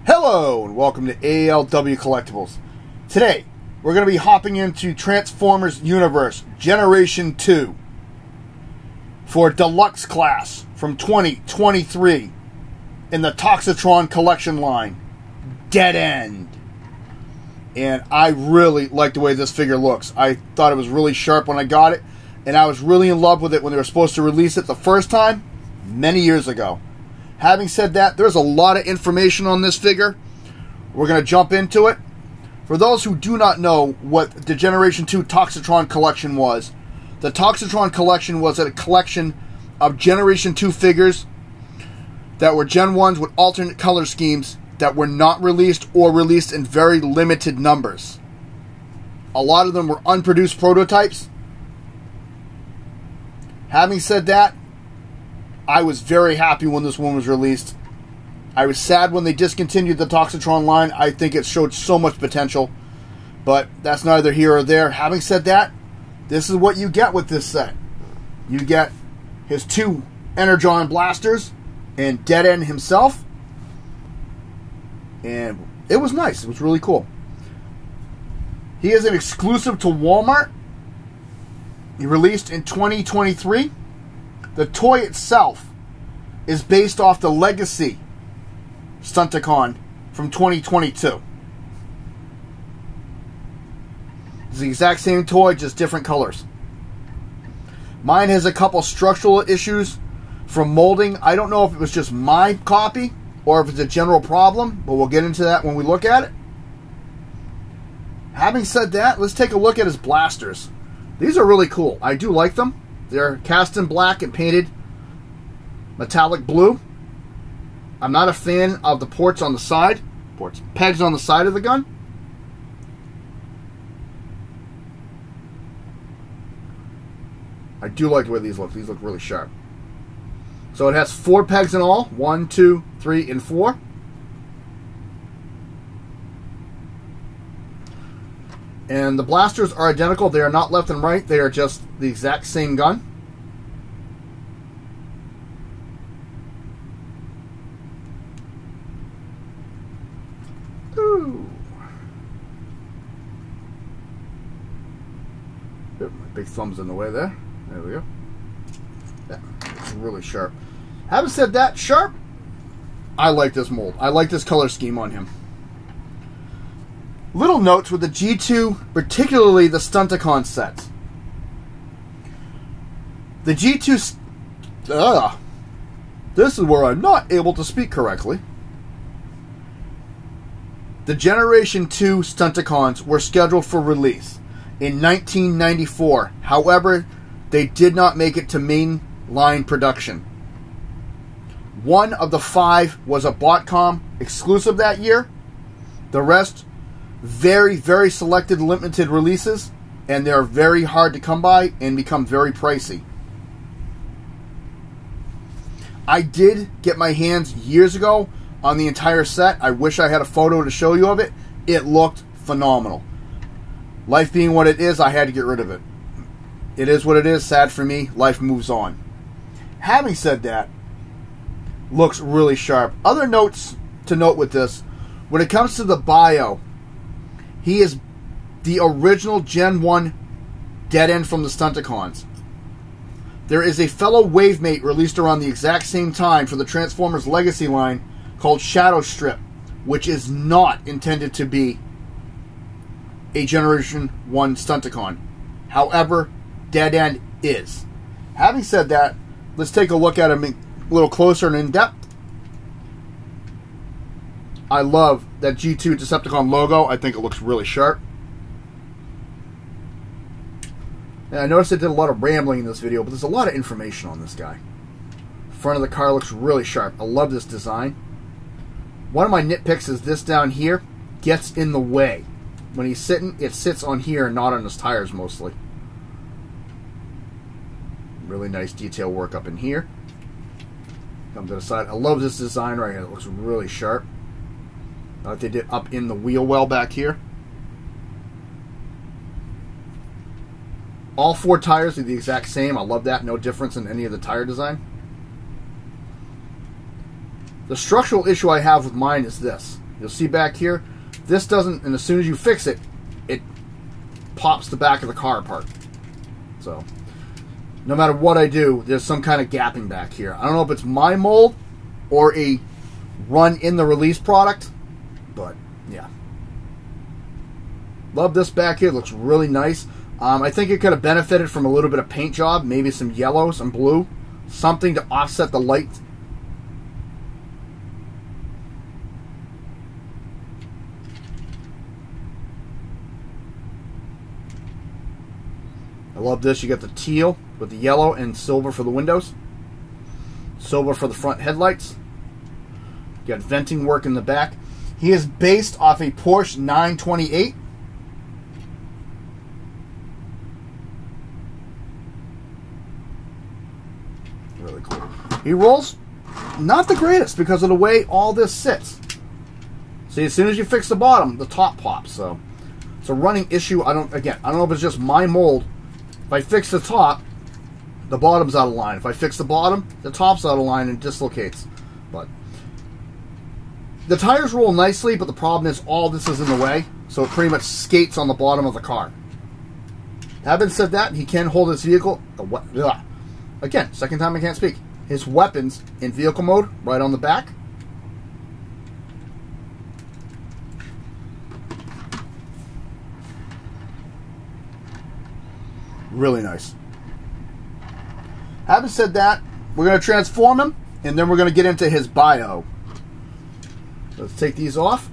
Hello and welcome to ALW Collectibles. Today we're going to be hopping into Transformers Universe Generation 2 for Deluxe Class from 2023 in the Toxitron collection line, Deadend. And I really like the way this figure looks. I thought it was really sharp when I got it, and I was really in love with it when they were supposed to release it the first time many years ago. Having said that, there's a lot of information on this figure. We're going to jump into it. For those who do not know what the Generation 2 Toxitron collection was, the Toxitron collection was a collection of Generation 2 figures that were Gen 1s with alternate color schemes that were not released or released in very limited numbers. A lot of them were unproduced prototypes. Having said that, I was very happy when this one was released. I was sad when they discontinued the Toxitron line. I think it showed so much potential, but that's neither here or there. Having said that, this is what you get with this set. You get his two Energon blasters and Deadend himself, and it was nice. It was really cool. He is an exclusive to Walmart. He released in 2023. The toy itself is based off the Legacy Stunticon from 2022. It's the exact same toy, just different colors. Mine has a couple structural issues from molding. I don't know if it was just my copy or if it's a general problem, but we'll get into that when we look at it. Having said that, let's take a look at his blasters. These are really cool. I do like them. They're cast in black and painted metallic blue. I'm not a fan of the ports on the side. Pegs on the side of the gun. I do like the way these look. These look really sharp. So it has 4 pegs in all. 1, 2, 3, and 4. And the blasters are identical. They are not left and right. They are just the exact same gun. Ooh. Yep, my big thumb's in the way there. There we go. Yeah, it's really sharp. Having said that, sharp, I like this mold. I like this color scheme on him. Little notes with the G2, particularly the Stunticon set. The G2... this is where I'm not able to speak correctly. The Generation 2 Stunticons were scheduled for release in 1994. However, they did not make it to mainline production. One of the 5 was a Botcom exclusive that year. The rest... very, very selected limited releases, and they're very hard to come by and become very pricey. I did get my hands years ago on the entire set. I wish I had a photo to show you of it. It looked phenomenal. Life being what it is, I had to get rid of it. It is what it is. Sad for me. Life moves on. Having said that, looks really sharp. Other notes to note with this, when it comes to the bio, he is the original Gen 1 Deadend from the Stunticons. There is a fellow Wavemate released around the exact same time for the Transformers Legacy line called Shadow Strip, which is not intended to be a Generation 1 Stunticon. However, Deadend is. Having said that, let's take a look at him a little closer and in depth. I love that G2 Decepticon logo. I think it looks really sharp. And I noticed I did a lot of rambling in this video, but there's a lot of information on this guy. Front of the car looks really sharp. I love this design. One of my nitpicks is this down here gets in the way. When he's sitting, it sits on here and not on his tires mostly. Really nice detail work up in here. Come to the side. I love this design right here. It looks really sharp. Like they did up in the wheel well back here. All 4 tires are the exact same. I love that. No difference in any of the tire design. The structural issue I have with mine is this. You'll see back here, this doesn't, and as soon as you fix it, it pops the back of the car apart. So, no matter what I do, there's some kind of gapping back here. I don't know if it's my mold or a run in the release product, but yeah. Love this back here. It looks really nice. I think it could have benefited from a little bit of paint job, maybe some yellow, some blue, something to offset the light. I love this. You got the teal with the yellow and silver for the windows. Silver for the front headlights. You got venting work in the back. He is based off a Porsche 928. Really cool. He rolls not the greatest because of the way all this sits. See, as soon as you fix the bottom, the top pops. So it's a running issue. I don't know if it's just my mold. If I fix the top, the bottom's out of line. If I fix the bottom, the top's out of line and dislocates. But the tires roll nicely, but the problem is all this is in the way, so it pretty much skates on the bottom of the car. Having said that, he can hold his vehicle. Again, second time I can't speak. His weapons in vehicle mode, right on the back. Really nice. Having said that, we're going to transform him, and then we're going to get into his bio. Let's take these off.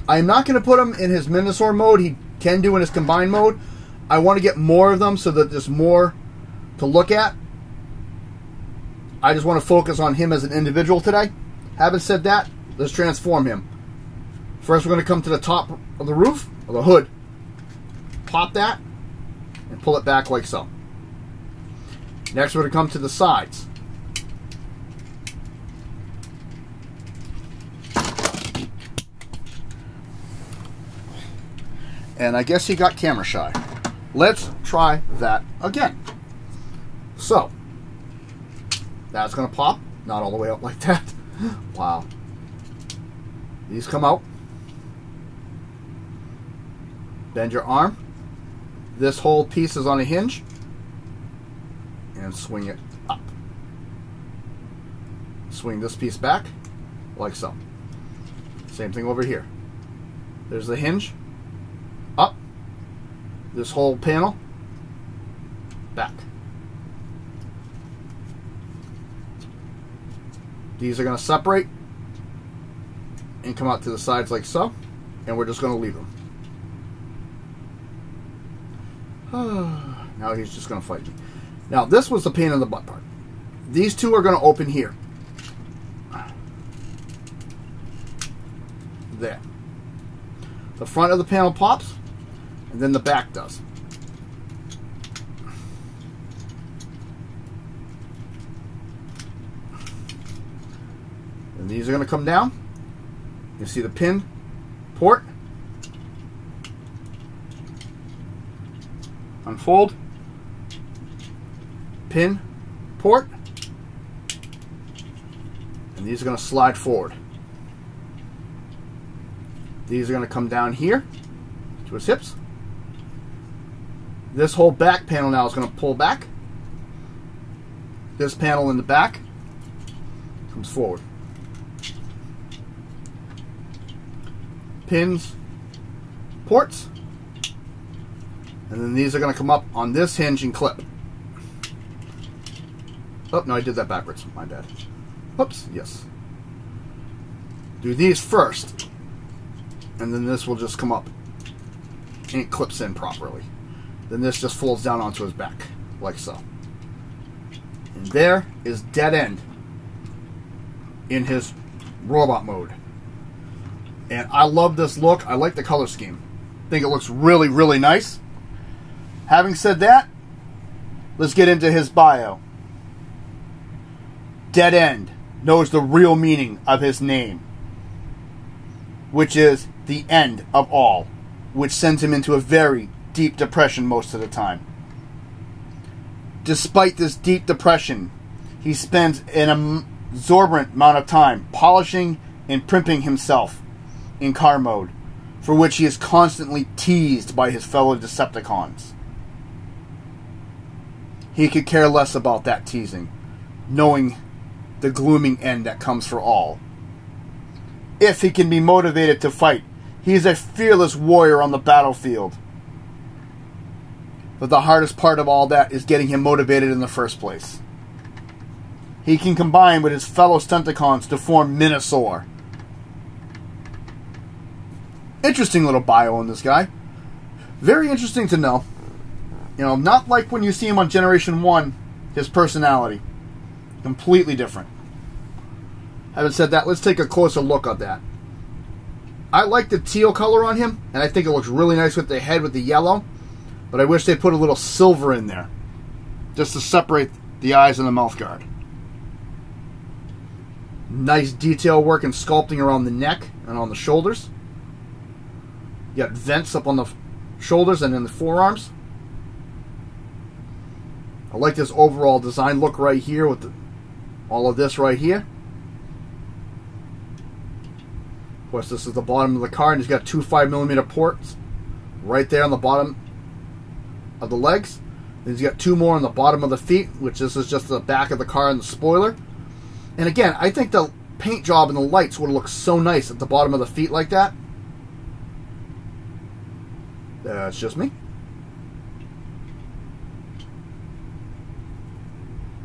I'm not going to put him in his Minosaur mode. He can do in his combined mode. I want to get more of them so that there's more to look at. I just want to focus on him as an individual today. Having said that, let's transform him. First, we're going to come to the top of the roof, or the hood. Pop that, and pull it back like so. Next, we're going to come to the sides. And I guess he got camera shy. Let's try that again. So, that's going to pop. Not all the way out like that. Wow. These come out. Bend your arm. This whole piece is on a hinge. And swing it up. Swing this piece back, like so. Same thing over here. There's the hinge. Up. This whole panel. Back. These are going to separate and come out to the sides like so. And we're just going to leave them. Now he's just going to fight me. Now, this was the pain in the butt part. These two are going to open here. There. The front of the panel pops, and then the back does. And these are going to come down. You see the pin port. Unfold. Pin, port, and these are going to slide forward. These are going to come down here to his hips. This whole back panel now is going to pull back. This panel in the back comes forward. Pins, ports, and then these are going to come up on this hinge and clip. Oh, no, I did that backwards. My bad. Oops, yes. Do these first, and then this will just come up and it clips in properly. Then this just folds down onto his back, like so. And there is Deadend in his robot mode. And I love this look. I like the color scheme. I think it looks really, really nice. Having said that, let's get into his bio. Deadend knows the real meaning of his name, which is the end of all, which sends him into a very deep depression most of the time. Despite this deep depression, he spends an exorbitant amount of time polishing and primping himself in car mode, for which he is constantly teased by his fellow Decepticons. He could care less about that teasing, knowing the glooming end that comes for all. If he can be motivated to fight, he is a fearless warrior on the battlefield. But the hardest part of all that is getting him motivated in the first place. He can combine with his fellow Stunticons to form Minosaur. Interesting little bio on this guy. Very interesting to know. You know, not like when you see him on Generation 1, his personality. Completely different. Having said that, let's take a closer look at that. I like the teal color on him, and I think it looks really nice with the head with the yellow. But I wish they put a little silver in there, just to separate the eyes and the mouth guard. Nice detail work and sculpting around the neck and on the shoulders. You got vents up on the shoulders and in the forearms. I like this overall design look right here with all of this right here. Of course, this is the bottom of the car, and he's got two 5mm ports right there on the bottom of the legs. Then he's got two more on the bottom of the feet, which this is just the back of the car and the spoiler. And again, I think the paint job and the lights would look so nice at the bottom of the feet like that. That's just me.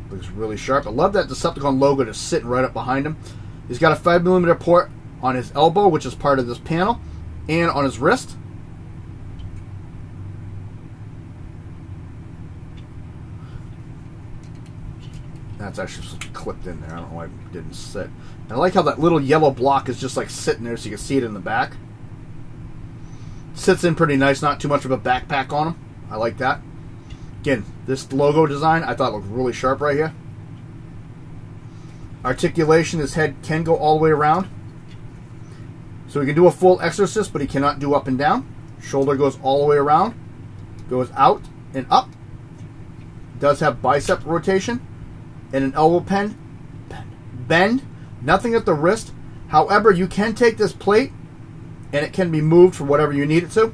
Looks really sharp. I love that Decepticon logo just sitting right up behind him. He's got a 5mm port on his elbow, which is part of this panel, and on his wrist. That's actually clipped in there. I don't know why it didn't sit. And I like how that little yellow block is just like sitting there so you can see it in the back. Sits in pretty nice. Not too much of a backpack on him. I like that. Again, this logo design I thought looked really sharp right here. Articulation, his head can go all the way around. So he can do a full exorcist, but he cannot do up and down. Shoulder goes all the way around. Goes out and up. Does have bicep rotation. And an elbow bend. Nothing at the wrist. However, you can take this plate and it can be moved for whatever you need it to.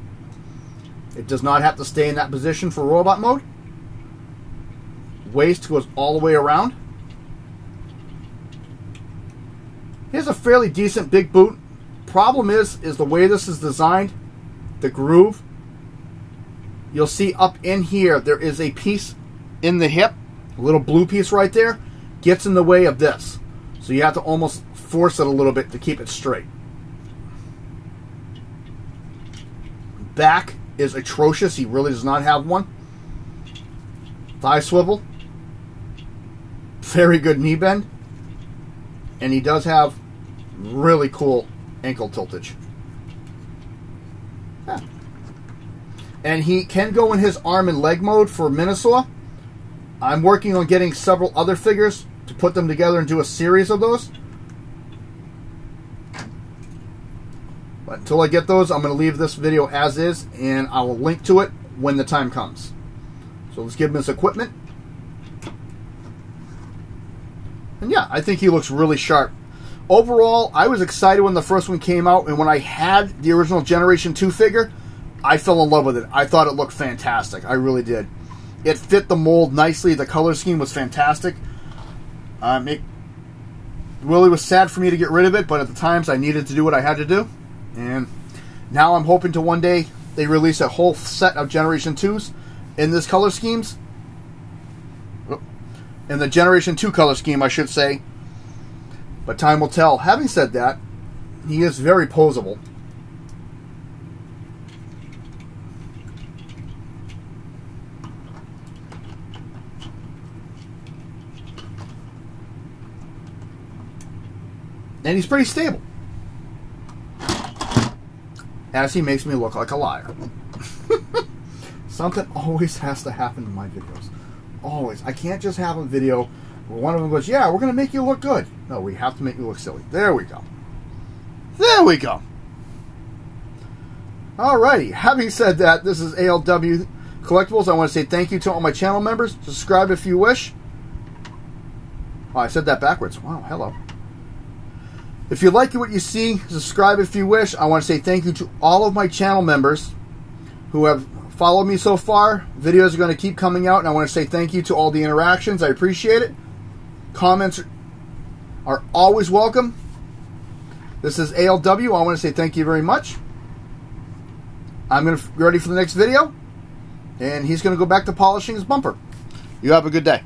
It does not have to stay in that position for robot mode. Waist goes all the way around. Here's a fairly decent big boot. Problem is the way this is designed, the groove. You'll see up in here, there is a piece in the hip. A little blue piece right there gets in the way of this. So you have to almost force it a little bit to keep it straight. Back is atrocious. He really does not have one. Thigh swivel. Very good knee bend. And he does have really cool ankle tiltage. Yeah. And he can go in his arm and leg mode for Minosaur. I'm working on getting several other figures to put them together and do a series of those. But until I get those, I'm going to leave this video as is, and I will link to it when the time comes. So let's give him his equipment. And yeah, I think he looks really sharp. Overall, I was excited when the first one came out, and when I had the original Generation 2 figure, I fell in love with it. I thought it looked fantastic. I really did. It fit the mold nicely. The color scheme was fantastic. It really was sad for me to get rid of it, but at the times I needed to do what I had to do. And now I'm hoping to one day they release a whole set of Generation 2s in this color schemes. In the Generation 2 color scheme, I should say. But time will tell. Having said that, he is very posable. And he's pretty stable. As he makes me look like a liar. Something always has to happen in my videos. Always. I can't just have a video where one of them goes, yeah, we're going to make you look good. No, we have to make you look silly. There we go. There we go. Alrighty. Having said that, this is ALW Collectibles. I want to say thank you to all my channel members. Subscribe if you wish. Oh, I said that backwards. Wow, hello. If you like what you see, subscribe if you wish. I want to say thank you to all of my channel members who have followed me so far. Videos are going to keep coming out, and I want to say thank you to all the interactions. I appreciate it. Comments are always welcome. This is ALW. I want to say thank you very much. I'm going to be ready for the next video, and he's going to go back to polishing his bumper. You have a good day.